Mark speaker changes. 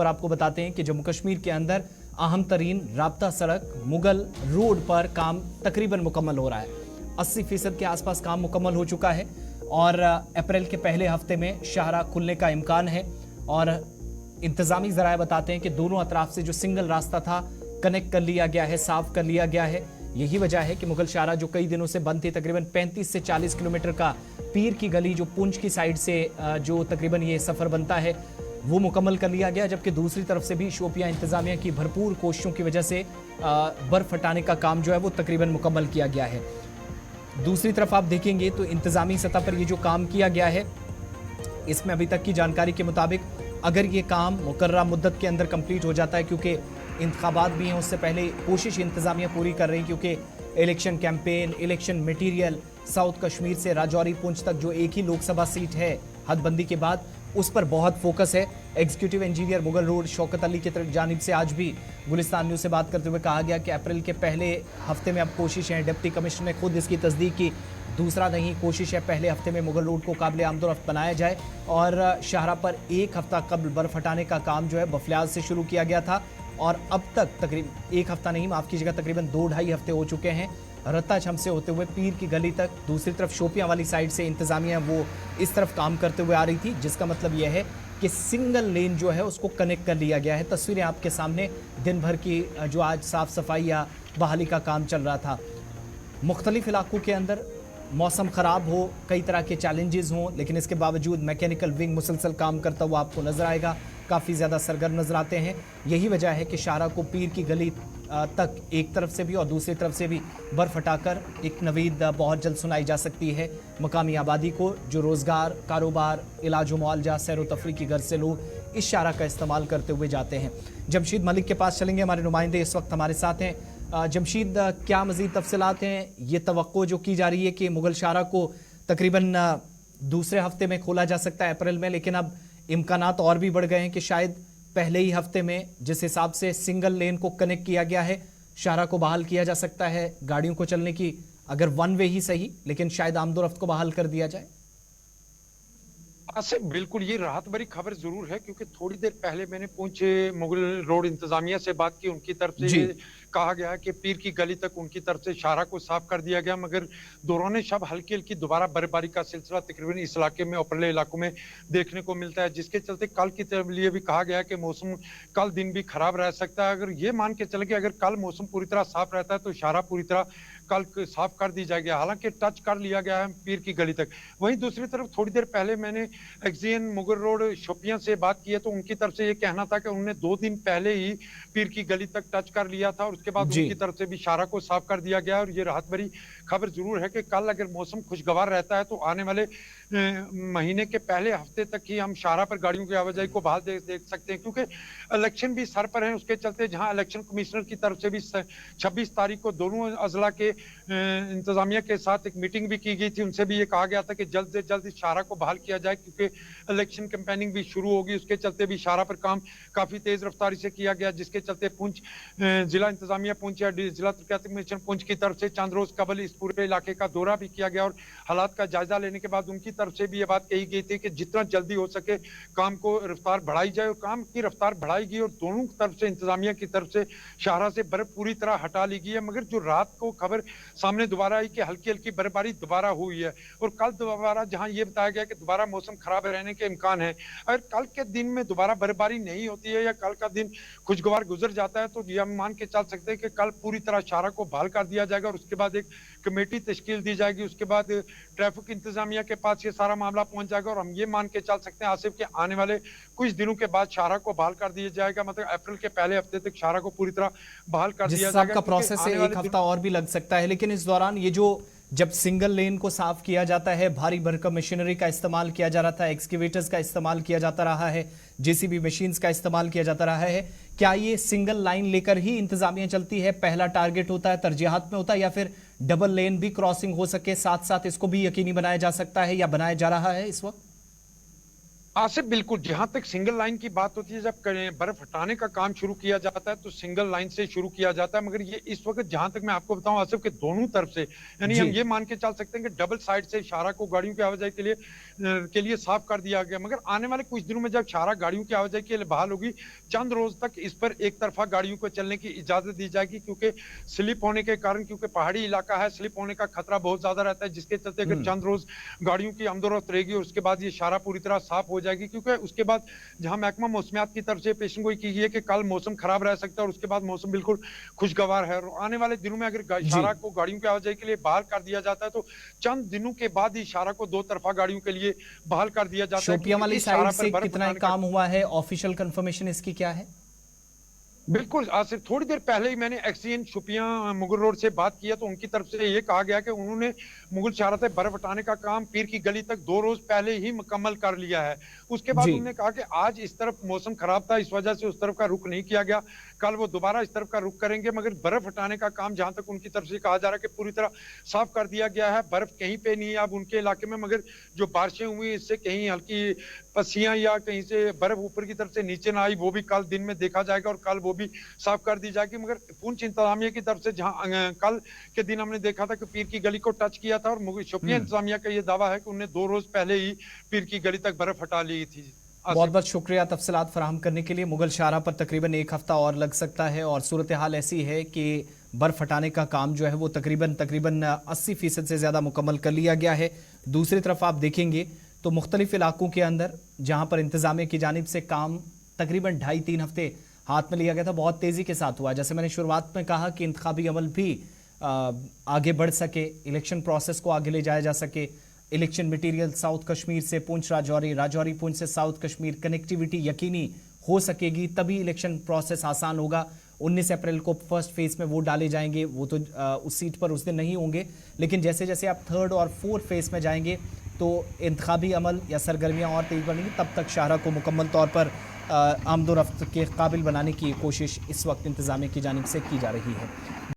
Speaker 1: पर आपको बताते हैं कि जम्मू कश्मीर के अंदर अहम तरीन राब्ता सड़क मुगल रोड पर काम तकरीबन मुकम्मल हो रहा है। 80% के आसपास काम मुकम्मल हो चुका है और अप्रैल के पहले हफ्ते में शाहराह खुलने का इम्कान है। और इंतजामी जराए बताते हैं कि दोनों अतराफ से जो सिंगल रास्ता था कनेक्ट कर लिया गया है, साफ कर लिया गया है। यही वजह है कि मुगल शाहराह जो कई दिनों से बंद थी, तकरीबन 35 से 40 किलोमीटर का पीर की गली जो पुंछ की साइड से जो तकरीबन ये सफर बनता है वो मुकम्मल कर लिया गया, जबकि दूसरी तरफ से भी शोपियां इंतजामिया की भरपूर कोशिशों की वजह से बर्फ हटाने का काम जो है वो तकरीबन मुकम्मल किया गया है। दूसरी तरफ आप देखेंगे तो इंतजामी सतह पर ये जो काम किया गया है, इसमें अभी तक की जानकारी के मुताबिक अगर ये काम मुकर्रर मुद्दत के अंदर कंप्लीट हो जाता है, क्योंकि इंतखाबात भी हैं, उससे पहले कोशिश इंतजामिया पूरी कर रही, क्योंकि election campaign, election material, south Kashmir से राजौरी पुंछ तक जो एक ही लोकसभा सीट है हदबंदी के बाद, उस पर बहुत फोकस है। Executive engineer Mughal road Shaukat Ali की जानिब से आज भी गुलिस्तान न्यूज़ से बात करते हुए कहा गया कि अप्रैल के पहले हफ्ते में अब कोशिश है, डिप्टी कमिश्नर ने खुद इसकी तस्दीक की, दूसरा नहीं कोशिश है पहले हफ्ते में मुगल रोड को काबिल आमदोरफ्त बनाया जाए। और शाहराह पर एक हफ्ता कबल बर्फ हटाने का काम जो है बफलियाज से शुरू किया गया था और अब तक तकरीबन एक हफ्ता नहीं, माफ कीजिएगा, तकरीबन 2-2.5 हफ्ते हो चुके हैं रत्ता छम से होते हुए पीर की गली तक। दूसरी तरफ शोपियां वाली साइड से इंतजामिया वो इस तरफ काम करते हुए आ रही थी, जिसका मतलब यह है कि सिंगल लेन जो है उसको कनेक्ट कर लिया गया है। तस्वीरें आपके सामने दिन भर की जो आज साफ सफाई या बहाली का काम चल रहा था। मुख्तलिफ इलाकों के अंदर मौसम ख़राब हो, कई तरह के चैलेंजेस हों, लेकिन इसके बावजूद मैकेनिकल विंग मुसलसल काम करता हुआ आपको नजर आएगा, काफ़ी ज़्यादा सरगर्म नजर आते हैं। यही वजह है कि शाहराह को पीर की गली तक एक तरफ से भी और दूसरी तरफ से भी बर्फ हटाकर एक नवीद बहुत जल्द सुनाई जा सकती है मकामी आबादी को, जो रोज़गार, कारोबार, इलाज मुआलजा, सैर व तफरी की गर्ज से लोग इस शाहराह का इस्तेमाल करते हुए जाते हैं। जमशीद मलिक के पास चलेंगे, हमारे नुमाइंदे इस वक्त हमारे साथ हैं। जमशीद, क्या मज़ीद तफसीलात हैं? ये तवक्को जो की जा रही है कि मुगल शाहराह को तकरीबन दूसरे हफ्ते में खोला जा सकता है अप्रैल में, लेकिन अब इम्कानात और भी बढ़ गए हैं कि शायद पहले ही हफ्ते में जिस हिसाब से सिंगल लेन को कनेक्ट किया गया है शाहराह को बहाल किया जा सकता है गाड़ियों को चलने की, अगर वन वे ही सही, लेकिन शायद आमदोरफ्त को बहाल कर दिया जाए।
Speaker 2: बिल्कुल ये राहत भरी खबर जरूर है, क्योंकि थोड़ी देर पहले मैंने पुंछ मुगल रोड इंतजामिया से बात की, उनकी तरफ से ये कहा गया कि पीर की गली तक उनकी तरफ से शाहराह को साफ कर दिया गया, मगर दौरान शब हल्की हल्की दोबारा बर्फबारी का सिलसिला तकरीबन इस इलाके में उपरले इलाकों में देखने को मिलता है, जिसके चलते कल की लिए भी कहा गया कि मौसम कल दिन भी खराब रह सकता है। अगर ये मान के चले कि अगर कल मौसम पूरी तरह साफ रहता है तो शाहराह पूरी तरह कल साफ कर दी जाएगी, हालांकि टच कर लिया गया है पीर की गली तक। वहीं दूसरी तरफ थोड़ी देर पहले मैंने एक्सियन मुगल रोड शोपियां से बात की है, तो उनकी तरफ से ये कहना था कि उन्होंने 2 दिन पहले ही पीर की गली तक टच कर लिया था और उसके बाद उनकी तरफ से भी शाहराह को साफ कर दिया गया। और ये राहत भरी खबर जरूर है कि कल अगर मौसम खुशगवार रहता है तो आने वाले महीने के पहले हफ्ते तक ही हम शाहराह पर गाड़ियों की आवाजाही को बहाल देख सकते हैं, क्योंकि इलेक्शन भी सर पर है। उसके चलते जहां इलेक्शन कमिश्नर की तरफ से भी 26 तारीख को दोनों अजला के इंतजामिया के साथ एक मीटिंग भी की गई थी, उनसे भी ये कहा गया था कि जल्द से जल्द इस शाहराह को बहाल किया जाए, क्योंकि इलेक्शन कैंपेनिंग भी शुरू होगी। उसके चलते भी शाहराह पर काम काफी तेज रफ्तारी से किया गया, जिसके चलते पुंछ जिला इंतजामिया पुंछ या जिला तरक्याती कमीशन पुंछ की तरफ से चंद रोज कबल इस पूरे इलाके का दौरा भी किया गया और हालात का जायजा लेने के बाद उनकी तरफ से भी ये बात कही गई थी कि जितना जल्दी हो सके काम को रफ्तार बढ़ाई जाए, और काम की रफ्तार बढ़ाई गई और दोनों तरफ से इंतजामिया की तरफ से शाहराह से बर्फ पूरी तरह हटा ली गई है। मगर जो रात को खबर सामने दोबारा आई कि हल्की हल्की बर्फबारी दोबारा हुई है और कल दोबारा जहां ये बताया गया कि दोबारा मौसम खराब रहने के इम्कान है। अगर कल के दिन में दोबारा बर्फबारी नहीं होती है या कल का दिन खुशगवार गुजर जाता है तो ये हम मान के चल सकते हैं कि कल पूरी तरह शाहराह को बहाल कर दिया जाएगा और उसके बाद एक कमेटी तश्कील दी जाएगी। उसके बाद ट्रैफिक इंतजामिया के पास ये सारा मामला पहुंच जाएगा और हम ये मान के चल सकते हैं आसिफ के आने वाले कुछ दिनों के बाद शाहराह को बहाल कर दिया जाएगा, मतलब अप्रैल के पहले हफ्ते तक शाहराह को पूरी तरह बहाल कर दिया जाएगा।
Speaker 1: का प्रोसेस है, एक हफ्ता और भी लग सकता है, लेकिन इस दौरान ये जो जब सिंगल लेन को साफ किया जाता है, भारी भरकम मशीनरी का इस्तेमाल किया जा रहा था, एक्सकेवेटर्स का इस्तेमाल किया जाता रहा है, जेसीबी मशीन्स का इस्तेमाल किया जाता रहा है, क्या ये सिंगल लाइन लेकर ही इंतजामिया चलती है, पहला टारगेट होता है, तरजीहात में होता है, या फिर डबल लेन भी क्रॉसिंग हो सके साथ साथ इसको भी यकीनी बनाया जा सकता है या बनाया जा रहा है इस वक्त?
Speaker 2: आसिफ बिल्कुल, जहां तक सिंगल लाइन की बात होती है, जब बर्फ हटाने का काम शुरू किया जाता है तो सिंगल लाइन से शुरू किया जाता है, मगर ये इस वक्त जहां तक मैं आपको बताऊं आसिफ के दोनों तरफ से, यानी हम ये मान के चल सकते हैं कि डबल साइड से शाहराह को गाड़ियों की आवाजाही के लिए के लिए साफ कर दिया गया, मगर आने वाले कुछ दिनों में जब शाहरा गाड़ियों की आवाजाही के लिए बहाल होगी, चंद रोज तक इस पर एक तरफा गाड़ियों को चलने की इजाजत दी जाएगी, क्योंकि स्लिप होने के कारण, क्योंकि पहाड़ी इलाका है, स्लिप होने का खतरा बहुत ज्यादा रहता है, जिसके चलते अगर चंद रोज गाड़ियों की आमदोरफ्त रहेगी और उसके बाद ये शाहरा पूरी तरह साफ हो जाएगी, क्योंकि उसके बाद जहां महकमा मौसमियात की तरफ से पेशन गोई की गई है कि कल मौसम खराब रह सकता है और उसके बाद मौसम बिल्कुल खुशगवार है, और आने वाले दिनों में अगर शाहरा को गाड़ियों की आवाजाही के लिए बहाल कर दिया जाता है तो चंद दिनों के बाद ही शाहरा को दो तरफा गाड़ियों के लिए बहाल कर दिया जाता है।
Speaker 1: शोपियां वाली साइड से कितना काम हुआ है, ऑफिशियल कंफर्मेशन इसकी क्या है?
Speaker 2: बिल्कुल, आज से थोड़ी देर पहले ही मैंने एक्सीएन शोपियां मुगल रोड से बात किया तो उनकी तरफ से ये कहा गया कि उन्होंने मुगल शाहरा से बर्फ हटाने का काम पीर की गली तक 2 रोज पहले ही मुकम्मल कर लिया है। उसके बाद उन्होंने कहा कि आज इस तरफ मौसम खराब था, इस वजह से उस तरफ का रुख नहीं किया गया, कल वो दोबारा इस तरफ का रुख करेंगे, मगर बर्फ हटाने का काम जहां तक उनकी तरफ से कहा जा रहा है कि पूरी तरह साफ कर दिया गया है। बर्फ कहीं पे नहीं है अब उनके इलाके में, मगर जो बारिशें हुई इससे कहीं हल्की पसियां या कहीं से बर्फ ऊपर की तरफ से नीचे ना आई, वो भी कल दिन में देखा जाएगा और कल वो भी साफ कर दी जाएगी। मगर पूंछ इंतजामिया की तरफ से जहां कल के दिन हमने देखा था कि पीर की गली को टच किया था, और शोपियां इंतजामिया का ये दावा है कि उन्हें 2 रोज पहले ही पीर की गली तक बर्फ हटा ली थी।
Speaker 1: बहुत बहुत शुक्रिया तफसीलात फराहम करने के लिए। मुगल शाहरा पर तकरीबन 1 हफ्ता और लग सकता है और सूरत हाल ऐसी है कि बर्फ हटाने का काम जो है वो तकरीबन 80% से ज़्यादा मुकम्मल कर लिया गया है। दूसरी तरफ आप देखेंगे तो मुख्तलिफ इलाकों के अंदर जहाँ पर इंतजामिया की जानिब से काम तकरीबन 2.5-3 हफ्ते हाथ में लिया गया था, बहुत तेज़ी के साथ हुआ। जैसे मैंने शुरुआत में कहा कि इंतखाबी अमल भी आगे बढ़ सके, इलेक्शन प्रोसेस को आगे ले जाया जा सके, इलेक्शन मटेरियल साउथ कश्मीर से पुंछ राजौरी, राजौरी पुंछ से साउथ कश्मीर कनेक्टिविटी यकीनी हो सकेगी, तभी इलेक्शन प्रोसेस आसान होगा। 19 अप्रैल को फर्स्ट फेज में वोट डाले जाएंगे, वो तो उस सीट पर उस दिन नहीं होंगे, लेकिन जैसे जैसे आप थर्ड और फोर्थ फेज में जाएंगे तो इंतखाबी अमल या सरगर्मियाँ और तेज बढ़ेंगी। तब तक शाहरा को मुकम्मल तौर पर आमदोरफ्त के काबिल बनाने की कोशिश इस वक्त इंतजामिया की जानिब से की जा रही है।